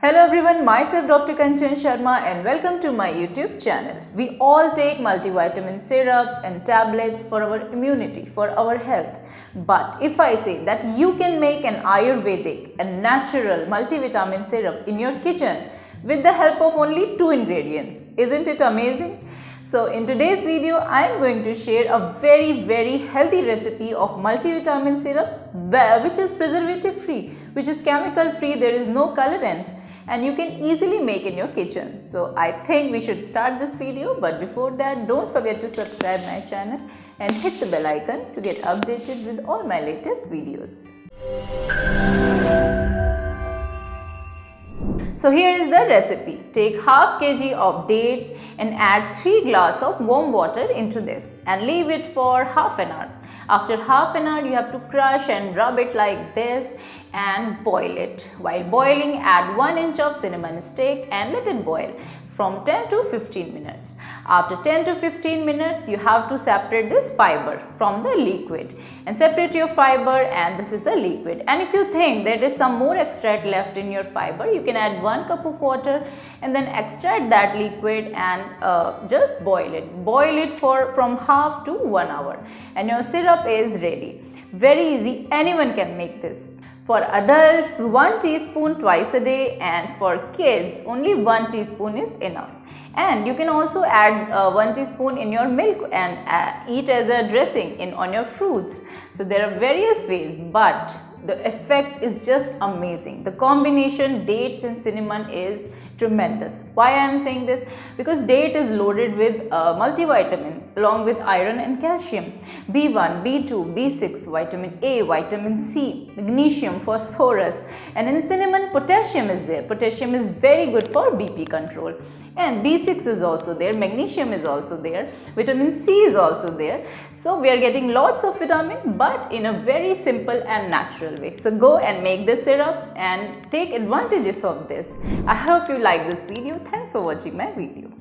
Hello everyone, myself Dr. Kanchan Sharma and welcome to my YouTube channel. We all take multivitamin syrups and tablets for our immunity, for our health. But if I say that you can make an Ayurvedic and natural multivitamin syrup in your kitchen with the help of only 2 ingredients, isn't it amazing? So in today's video, I am going to share a very healthy recipe of multivitamin syrup which is preservative free, which is chemical free, there is no colorant, and you can easily make in your kitchen. So I think we should start this video, but before that don't forget to subscribe my channel and hit the bell icon to get updated with all my latest videos. So here is the recipe. Take half kg of dates and add 3 glasses of warm water into this and leave it for half an hour. After half an hour, you have to crush and rub it like this and boil it. While boiling, add 1 inch of cinnamon stick and let it boil from 10 to 15 minutes. After 10 to 15 minutes, you have to separate this fiber from the liquid and separate your fiber, and this is the liquid. And if you think there is some more extract left in your fiber, you can add 1 cup of water and then extract that liquid and just boil it. Boil it for from half to 1 hour and your syrup is ready. Very easy, anyone can make this. For adults, 1 teaspoon twice a day, and for kids, only 1 teaspoon is enough. And you can also add 1 teaspoon in your milk and eat as a dressing on your fruits. So there are various ways, but the effect is just amazing. The combination dates and cinnamon is tremendous. Why I am saying this? Because date is loaded with multivitamins along with iron and calcium, B1, B2, B6, vitamin A, vitamin C, magnesium, phosphorus, and in cinnamon potassium is there. Potassium is very good for BP control, and B6 is also there, magnesium is also there, vitamin C is also there. So we are getting lots of vitamin but in a very simple and natural way. So go and make this syrup and take advantages of this. I hope you like this video. Thanks for watching my video.